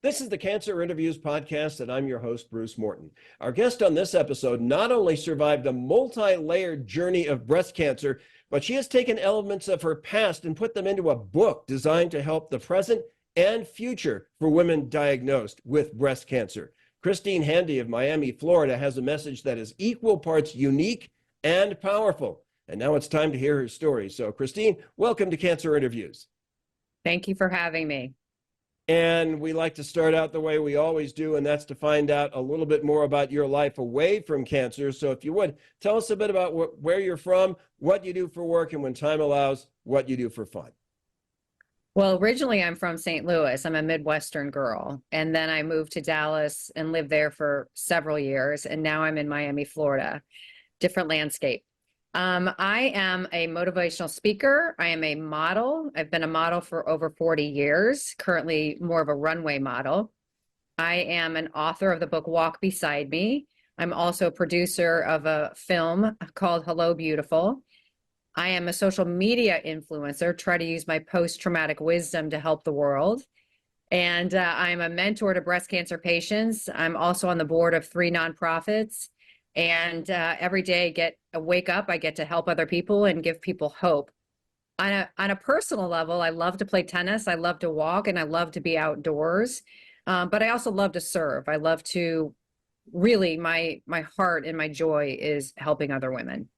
This is the Cancer Interviews podcast, and I'm your host, Bruce Morton. Our guest on this episode not only survived a multi-layered journey of breast cancer, but she has taken elements of her past and put them into a book designed to help the present and future for women diagnosed with breast cancer. Christine Handy of Miami, Florida, has a message that is equal parts unique and powerful. And now it's time to hear her story. So, Christine, welcome to Cancer Interviews. Thank you for having me. And we like to start out the way we always do, and that's to find out a little bit more about your life away from cancer. So if you would, tell us a bit about where you're from, what you do for work, and when time allows, what you do for fun. Well, originally I'm from St. Louis. I'm a Midwestern girl. And then I moved to Dallas and lived there for several years. And now I'm in Miami, Florida. Different landscape. I am a motivational speaker. I am a model. I've been a model for over 40 years, currently more of a runway model. I am an author of the book Walk Beside Me. I'm also a producer of a film called Hello Beautiful. I am a social media influencer, try to use my post-traumatic wisdom to help the world. And I'm a mentor to breast cancer patients. I'm also on the board of 3 nonprofits. And every day I wake up, I get to help other people and give people hope. On a personal level, I love to play tennis, I love to walk, and I love to be outdoors. But I also love to serve. I love to really, my heart and my joy is helping other women.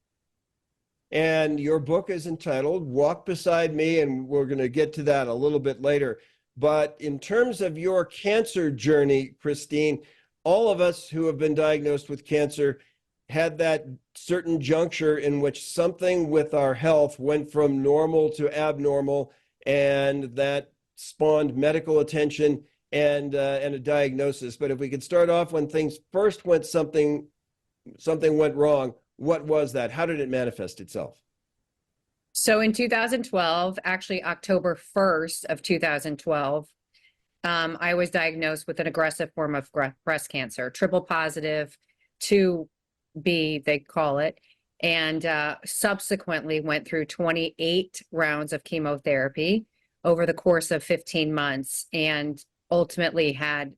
And your book is entitled Walk Beside Me, and we're going to get to that a little bit later. But in terms of your cancer journey, Christine, all of us who have been diagnosed with cancer had that certain juncture in which something with our health went from normal to abnormal, and that spawned medical attention and a diagnosis. But if we could start off when things first went, something went wrong. What was that? How did it manifest itself? So in 2012, actually October 1st of 2012, I was diagnosed with an aggressive form of breast cancer, triple positive 2B, they call it, and subsequently went through 28 rounds of chemotherapy over the course of 15 months and ultimately had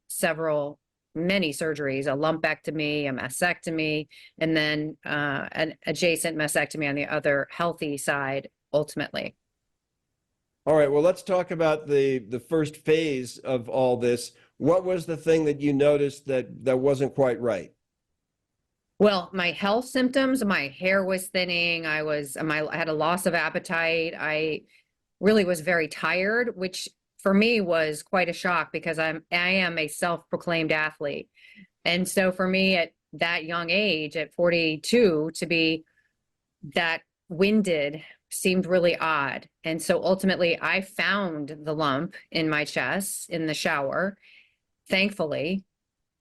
many surgeries, a lumpectomy, a mastectomy, and then an adjacent mastectomy on the other healthy side ultimately. All right, well, let's talk about the first phase of all this. What was the thing that you noticed that wasn't quite right? Well, my health symptoms, my hair was thinning. I had a loss of appetite. I really was very tired, which for me was quite a shock because I am a self-proclaimed athlete. And so for me at that young age, at 42, to be that winded seemed really odd. And so ultimately I found the lump in my chest in the shower, thankfully,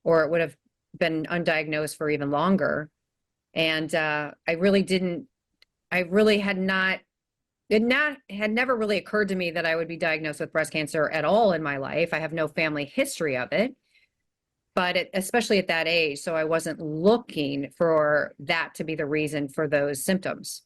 or it would have been undiagnosed for even longer. And it had never really occurred to me that I would be diagnosed with breast cancer at all in my life. I have no family history of it, but especially at that age. So I wasn't looking for that to be the reason for those symptoms.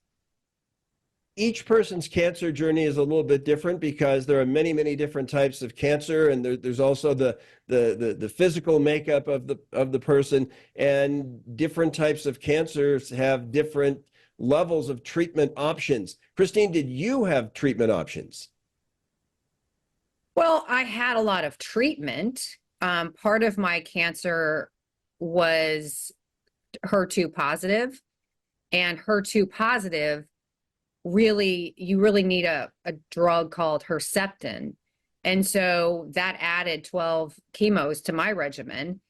Each person's cancer journey is a little bit different because there are many, many different types of cancer, and there's also the physical makeup of the person, and different types of cancers have different levels of treatment options. Christine, did you have treatment options? Well, I had a lot of treatment. Part of my cancer was HER2 positive, and HER2 positive you really need a drug called Herceptin. And so that added 12 chemos to my regimen.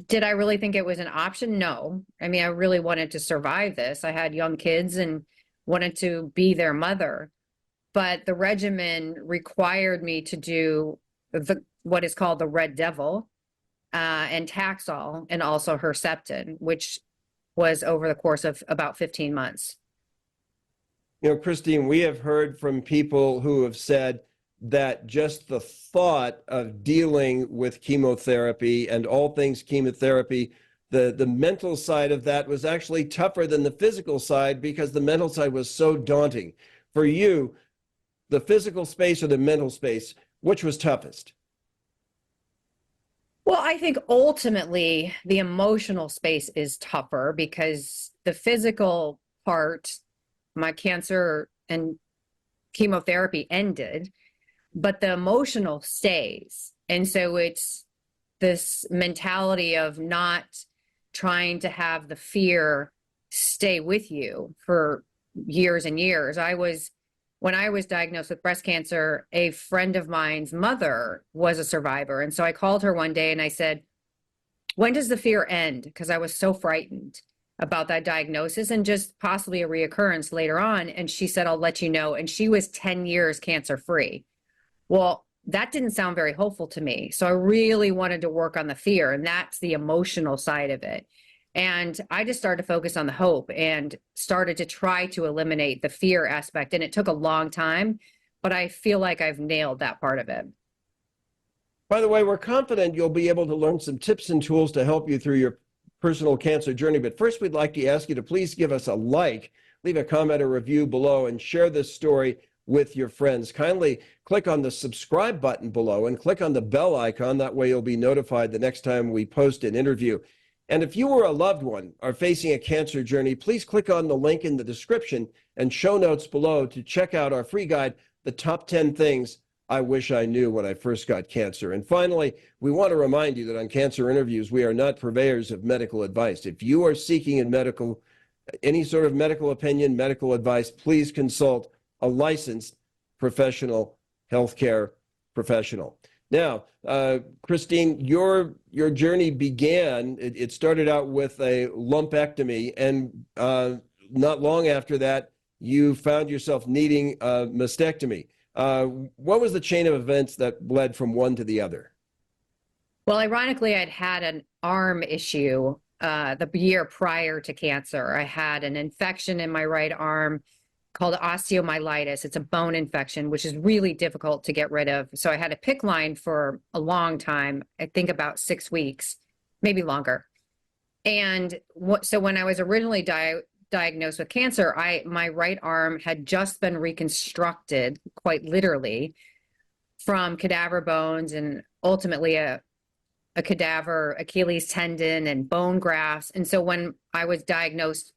Did I really think it was an option? No. I mean, I really wanted to survive this. I had young kids and wanted to be their mother. But the regimen required me to do what is called the Red Devil and Taxol, and also Herceptin, which was over the course of about 15 months. You know, Christine, we have heard from people who have said that just the thought of dealing with chemotherapy and all things chemotherapy, the mental side of that was actually tougher than the physical side because the mental side was so daunting. For you, the physical space or the mental space, which was toughest? I think ultimately the emotional space is tougher because the physical part, my cancer and chemotherapy ended, but the emotional stays. And so it's this mentality of not trying to have the fear stay with you for years and years. When I was diagnosed with breast cancer, a friend of mine's mother was a survivor. And so I called her one day and I said, when does the fear end? Because I was so frightened about that diagnosis and just possibly a reoccurrence later on. And she said, I'll let you know. And she was 10 years cancer free. Well, that didn't sound very hopeful to me. So I really wanted to work on the fear, and that's the emotional side of it. And I just started to focus on the hope and started to try to eliminate the fear aspect. And it took a long time, but I feel like I've nailed that part of it. By the way, we're confident you'll be able to learn some tips and tools to help you through your personal cancer journey. But first, we'd like to ask you to please give us a like, leave a comment or review below, and share this story with your friends. Kindly click on the subscribe button below and click on the bell icon. That way you'll be notified the next time we post an interview. And if you or a loved one are facing a cancer journey, please click on the link in the description and show notes below to check out our free guide, The Top 10 Things I Wish I Knew When I First Got Cancer. And finally, we want to remind you that on Cancer Interviews, we are not purveyors of medical advice. If you are seeking any sort of medical opinion, medical advice, please consult a licensed professional healthcare professional. Now, Christine, your journey began, it started out with a lumpectomy, and not long after that, you found yourself needing a mastectomy. What was the chain of events that led from one to the other? Well, ironically, I'd had an arm issue the year prior to cancer. I had an infection in my right arm called osteomyelitis. It's a bone infection, which is really difficult to get rid of. So I had a PICC line for a long time, I think about 6 weeks, maybe longer. And so when I was originally diagnosed with cancer, my right arm had just been reconstructed, quite literally, from cadaver bones and ultimately a cadaver Achilles tendon and bone grafts. And so when I was diagnosed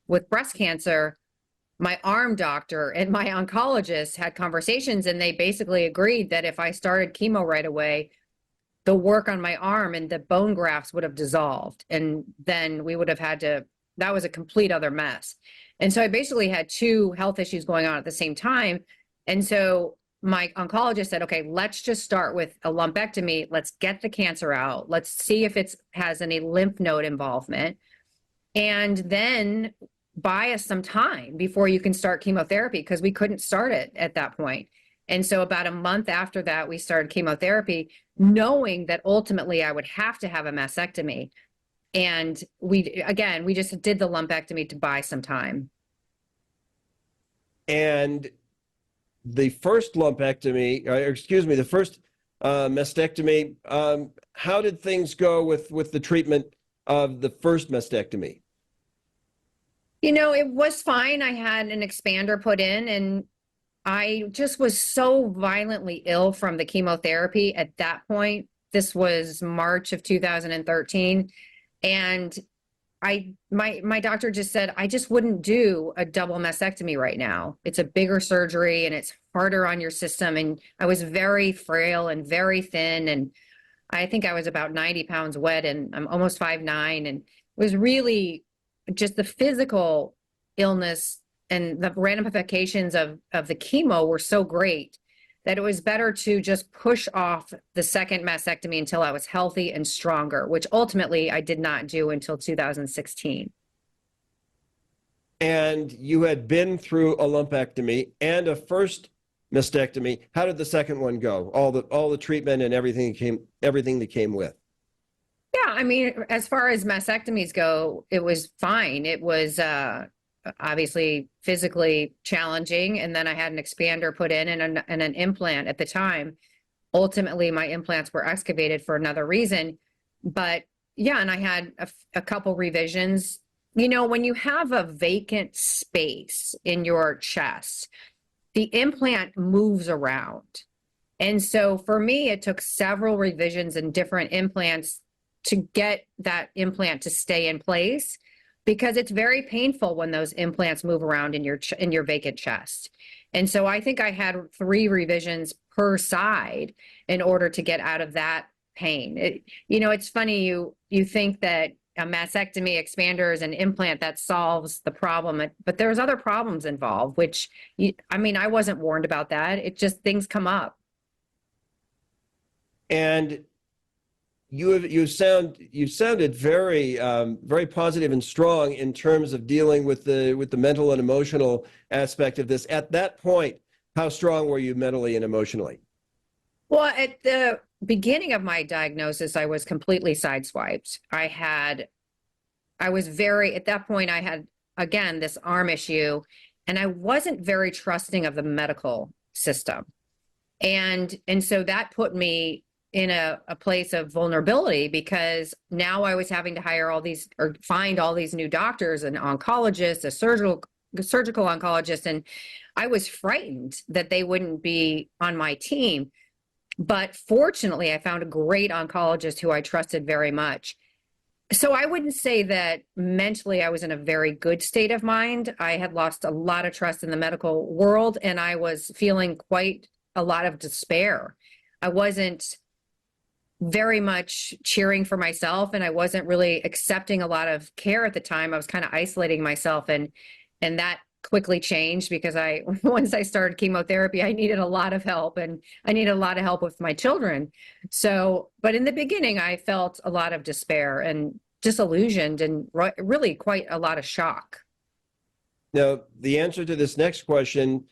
with breast cancer, my arm doctor and my oncologist had conversations, and they basically agreed that if I started chemo right away, the work on my arm and the bone grafts would have dissolved. And then we would have that was a complete other mess. And so I basically had two health issues going on at the same time. And so my oncologist said, okay, let's just start with a lumpectomy. Let's get the cancer out. Let's see if it has any lymph node involvement. And then buy us some time before you can start chemotherapy, because we couldn't start it at that point. And so about a month after that, we started chemotherapy, knowing that ultimately I would have to have a mastectomy. And we just did the lumpectomy to buy some time. And the first the first mastectomy, how did things go with the treatment of the first mastectomy? It was fine. I had an expander put in, and I just was so violently ill from the chemotherapy at that point. This was March of 2013. And my doctor just said, I just wouldn't do a double mastectomy right now. It's a bigger surgery and it's harder on your system. And I was very frail and very thin. And I think I was about 90 pounds wet, and I'm almost 5'9". And it was really just the physical illness and the ramifications of the chemo were so great that it was better to just push off the second mastectomy until I was healthy and stronger, which ultimately I did not do until 2016. And you had been through a lumpectomy and a first mastectomy. How did the second one go? All the treatment and everything that came with. Yeah, I mean, as far as mastectomies go, it was fine. It was obviously physically challenging. And then I had an expander put in and an implant at the time. Ultimately, my implants were excavated for another reason. But yeah, and I had a couple revisions. When you have a vacant space in your chest, the implant moves around. And so for me, it took several revisions and different implants to get that implant to stay in place, because it's very painful when those implants move around in your vacant chest. And so I think I had 3 revisions per side in order to get out of that pain. It's funny, you think that a mastectomy, expanders, and implant that solves the problem, but there's other problems involved, which I wasn't warned about that. It just, things come up. And you sounded very very positive and strong in terms of dealing with the mental and emotional aspect of this. At that point, how strong were you mentally and emotionally? Well, at the beginning of my diagnosis, I was completely sideswiped. At that point, I had, again, this arm issue, and I wasn't very trusting of the medical system. And so that put me in a place of vulnerability, because now I was having to find all these new doctors, an oncologist, a surgical oncologist, and I was frightened that they wouldn't be on my team. But fortunately, I found a great oncologist who I trusted very much. So I wouldn't say that mentally I was in a very good state of mind. I had lost a lot of trust in the medical world, and I was feeling quite a lot of despair. I wasn't very much cheering for myself, and I wasn't really accepting a lot of care at the time. I was kind of isolating myself, and that quickly changed, because once I started chemotherapy, I needed a lot of help, and I needed a lot of help with my children. So, but in the beginning, I felt a lot of despair and disillusioned, and really quite a lot of shock. Now, the answer to this next question,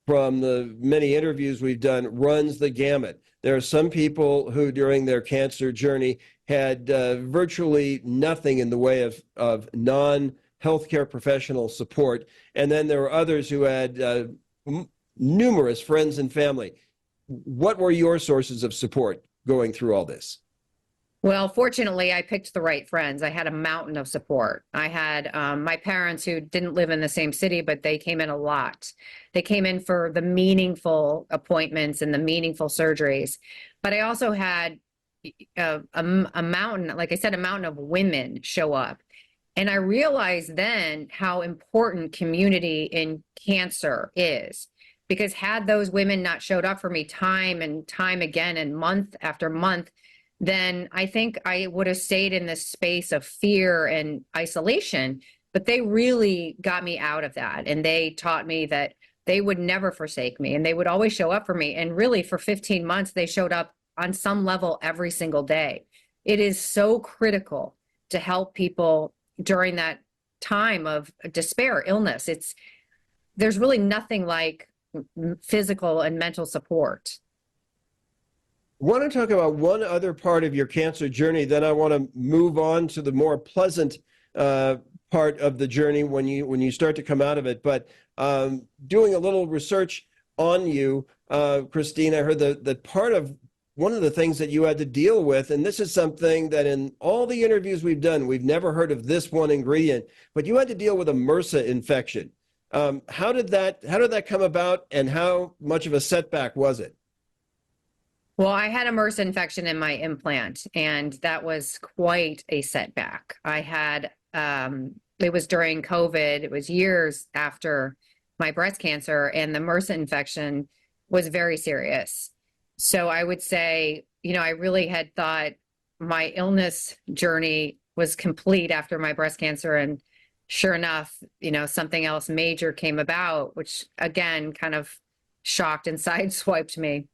from the many interviews we've done, runs the gamut. There are some people who, during their cancer journey, had virtually nothing in the way of non-healthcare professional support. And then there were others who had numerous friends and family. What were your sources of support going through all this? Well, fortunately, I picked the right friends. I had a mountain of support. I had my parents, who didn't live in the same city, but they came in a lot. They came in for the meaningful appointments and the meaningful surgeries. But I also had a mountain, like I said, a mountain of women show up. And I realized then how important community in cancer is. Because had those women not showed up for me time and time again and month after month, then I think I would have stayed in this space of fear and isolation. But they really got me out of that. And they taught me that they would never forsake me, and they would always show up for me. And really, for 15 months, they showed up on some level every single day. It is so critical to help people during that time of despair, illness. There's really nothing like physical and mental support. I want to talk about one other part of your cancer journey, then I want to move on to the more pleasant part of the journey when you start to come out of it. But doing a little research on you, Christine, I heard that part of one of the things that you had to deal with, and this is something that in all the interviews we've done, we've never heard of this one ingredient, but you had to deal with a MRSA infection. How did that come about, and how much of a setback was it? Well, I had a MRSA infection in my implant, and that was quite a setback. I had, it was during COVID. It was years after my breast cancer, and the MRSA infection was very serious. So I would say, I really had thought my illness journey was complete after my breast cancer. And sure enough, something else major came about, which again, kind of shocked and sideswiped me.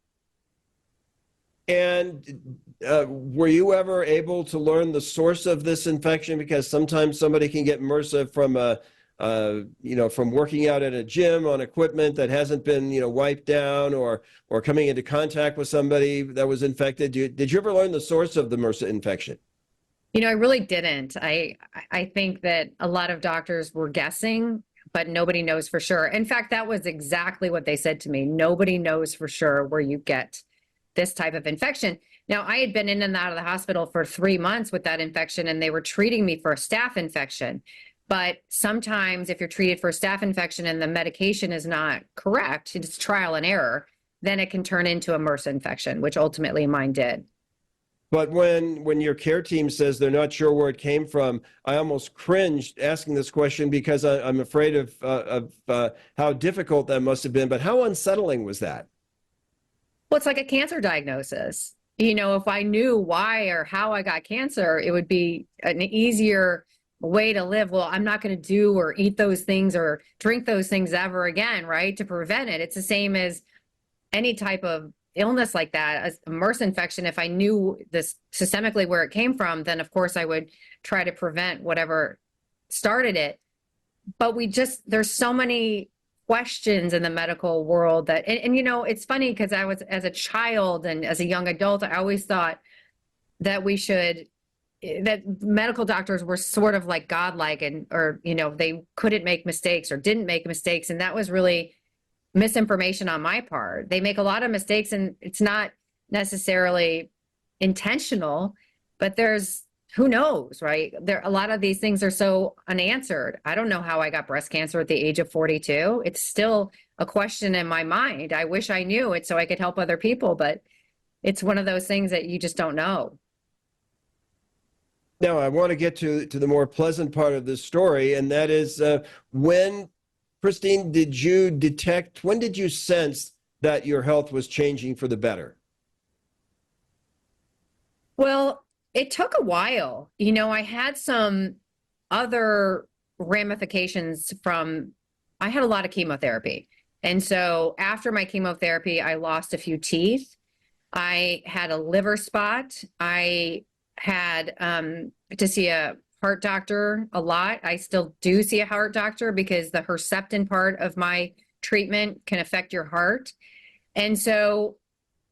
And were you ever able to learn the source of this infection? Because sometimes somebody can get MRSA from working out at a gym on equipment that hasn't been, wiped down, or coming into contact with somebody that was infected. Did you ever learn the source of the MRSA infection? I really didn't. I think that a lot of doctors were guessing, but nobody knows for sure. In fact, that was exactly what they said to me. Nobody knows for sure where you get this type of infection. Now, I had been in and out of the hospital for 3 months with that infection, and they were treating me for a staph infection. But sometimes if you're treated for a staph infection and the medication is not correct, it's trial and error, then it can turn into a MRSA infection, which ultimately mine did. But when your care team says they're not sure where it came from, I almost cringed asking this question because I'm afraid of how difficult that must have been. But how unsettling was that? Well, it's like a cancer diagnosis. You know, if I knew why or how I got cancer, it would be an easier way to live. Well, I'm not going to do or eat those things or drink those things ever again, right? To prevent it. It's the same as any type of illness like that, a MRSA infection. If I knew this systemically where it came from, then of course I would try to prevent whatever started it. But there's so many questions in the medical world and you know, it's funny because I was, as a child and as a young adult, I always thought that that medical doctors were sort of like godlike or, you know, they couldn't make mistakes or didn't make mistakes. And that was really misinformation on my part. They make a lot of mistakes and it's not necessarily intentional, but who knows, right? A lot of these things are so unanswered. I don't know how I got breast cancer at the age of 42. It's still a question in my mind. I wish I knew it so I could help other people, but it's one of those things that you just don't know. Now, I want to get to the more pleasant part of this story, and that is when, Christine, when did you sense that your health was changing for the better? Well, it took a while. You know, I had some other ramifications I had a lot of chemotherapy. And so after my chemotherapy, I lost a few teeth. I had a liver spot. I had to see a heart doctor a lot. I still do see a heart doctor because the Herceptin part of my treatment can affect your heart. And so,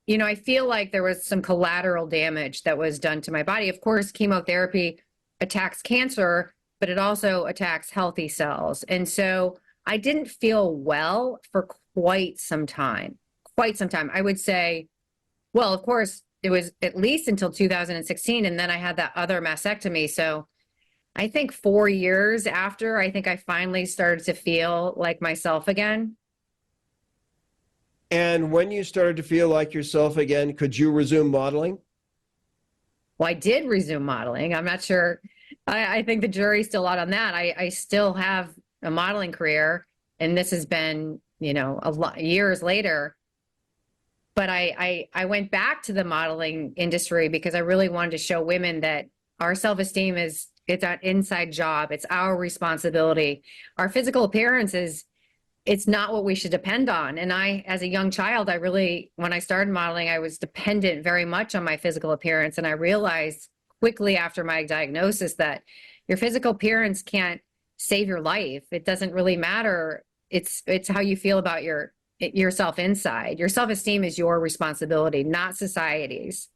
you know, I feel like there was some collateral damage that was done to my body. Of course, chemotherapy attacks cancer, but it also attacks healthy cells. And so I didn't feel well for quite some time. I would say, well, of course, it was at least until 2016. And then I had that other mastectomy. So I think 4 years after, I think I finally started to feel like myself again. And when you started to feel like yourself again, could you resume modeling? Well, I did resume modeling. I'm not sure. I think the jury's still out on that. I still have a modeling career, and this has been, you know, a lot years later. But I went back to the modeling industry because I really wanted to show women that our self-esteem it's an inside job. It's our responsibility. Our physical appearance it's not what we should depend on. And as a young child, when I started modeling, I was dependent very much on my physical appearance. And I realized quickly after my diagnosis that your physical appearance can't save your life. It doesn't really matter. It's how you feel about yourself inside. Your self-esteem is your responsibility, not society's.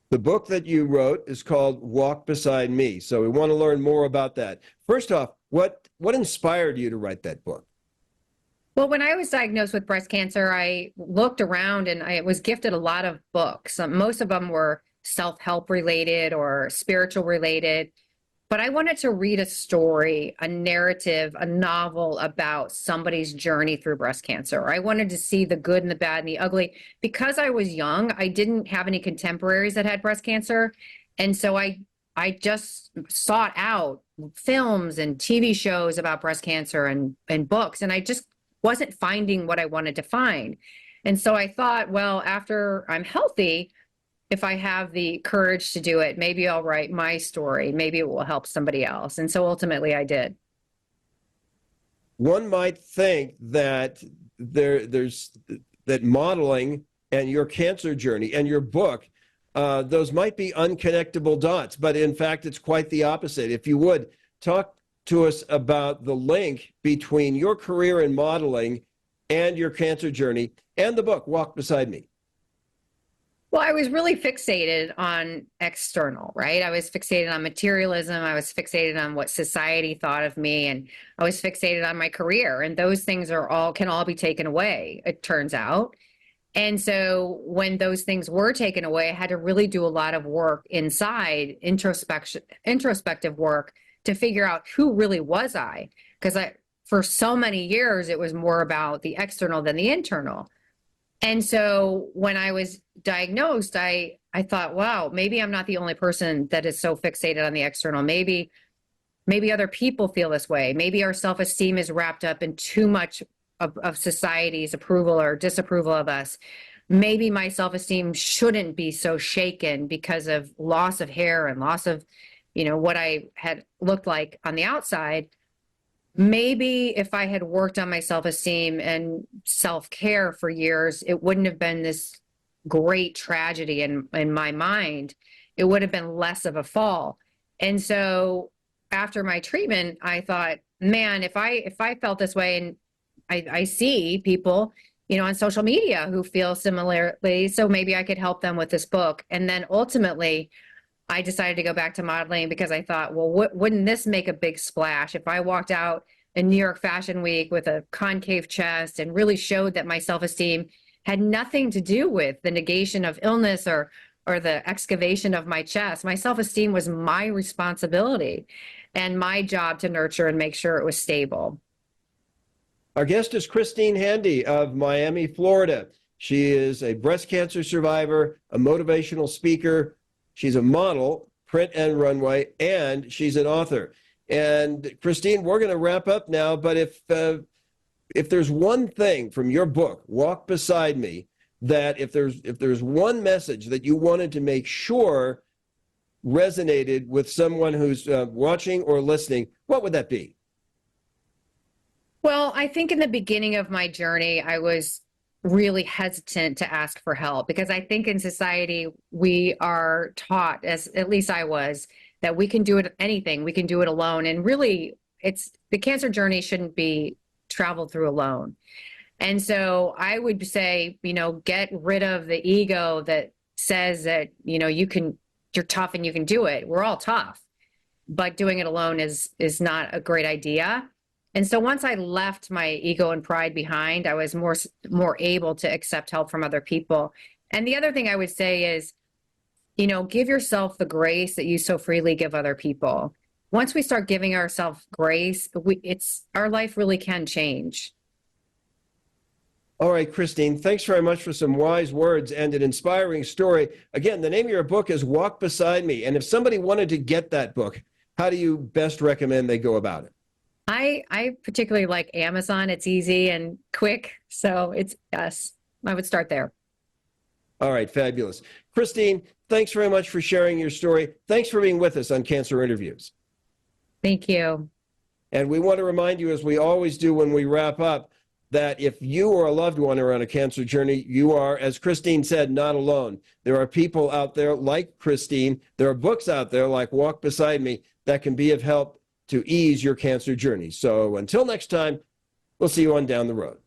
The book that you wrote is called Walk Beside Me. So we want to learn more about that. First off, what inspired you to write that book? Well, when I was diagnosed with breast cancer, I looked around and I was gifted a lot of books. Most of them were self-help related or spiritual related. But I wanted to read a story, a narrative, a novel about somebody's journey through breast cancer. I wanted to see the good and the bad and the ugly. Because I was young, I didn't have any contemporaries that had breast cancer. And so I just sought out films and TV shows about breast cancer and books. And I just wasn't finding what I wanted to find. And so I thought, well, after I'm healthy, if I have the courage to do it, maybe I'll write my story. Maybe it will help somebody else. And so ultimately I did. One might think that there's that modeling and your cancer journey and your book, those might be unconnectable dots, but in fact, it's quite the opposite. If you would, talk to us about the link between your career in modeling and your cancer journey and the book, Walk Beside Me. Well, I was really fixated on external, right? I was fixated on materialism. I was fixated on what society thought of me, and I was fixated on my career. And those things can all be taken away, it turns out. And so when those things were taken away, I had to really do a lot of work inside, introspective work to figure out who really was I. Because for so many years, it was more about the external than the internal. And so when I was diagnosed, I thought, wow, maybe I'm not the only person that is so fixated on the external. Maybe other people feel this way. Maybe our self-esteem is wrapped up in too much of society's approval or disapproval of us. Maybe my self-esteem shouldn't be so shaken because of loss of hair and loss of, what I had looked like on the outside. Maybe if I had worked on my self-esteem and self-care for years, it wouldn't have been this great tragedy in my mind. It would have been less of a fall. And so after my treatment, I thought, man, if I felt this way, and I see people, on social media who feel similarly, so maybe I could help them with this book. And then ultimately, I decided to go back to modeling because I thought, well, wouldn't this make a big splash if I walked out in New York Fashion Week with a concave chest and really showed that my self-esteem had nothing to do with the negation of illness or the excavation of my chest. My self-esteem was my responsibility and my job to nurture and make sure it was stable. Our guest is Christine Handy of Miami, Florida. She is a breast cancer survivor, a motivational speaker. She's a model, print and runway, and she's an author. And Christine, we're going to wrap up now, but if there's one thing from your book, Walk Beside Me, that if there's one message that you wanted to make sure resonated with someone who's watching or listening, what would that be? Well, I think in the beginning of my journey, I was really hesitant to ask for help because I think in society we are taught, as at least I was, that we can do anything, we can do it alone. And really, the cancer journey shouldn't be traveled through alone. And so I would say, get rid of the ego that says that, you're tough and you can do it. We're all tough, but doing it alone is not a great idea. And so once I left my ego and pride behind, I was more able to accept help from other people. And the other thing I would say is, give yourself the grace that you so freely give other people. Once we start giving ourselves grace, our life really can change. All right, Christine, thanks very much for some wise words and an inspiring story. Again, the name of your book is Walk Beside Me. And if somebody wanted to get that book, how do you best recommend they go about it? I particularly like Amazon. It's easy and quick. So yes, I would start there. All right, fabulous. Christine, thanks very much for sharing your story. Thanks for being with us on Cancer Interviews. Thank you. And we want to remind you, as we always do when we wrap up, that if you or a loved one are on a cancer journey, you are, as Christine said, not alone. There are people out there like Christine. There are books out there like Walk Beside Me that can be of help to ease your cancer journey. So until next time, we'll see you on down the road.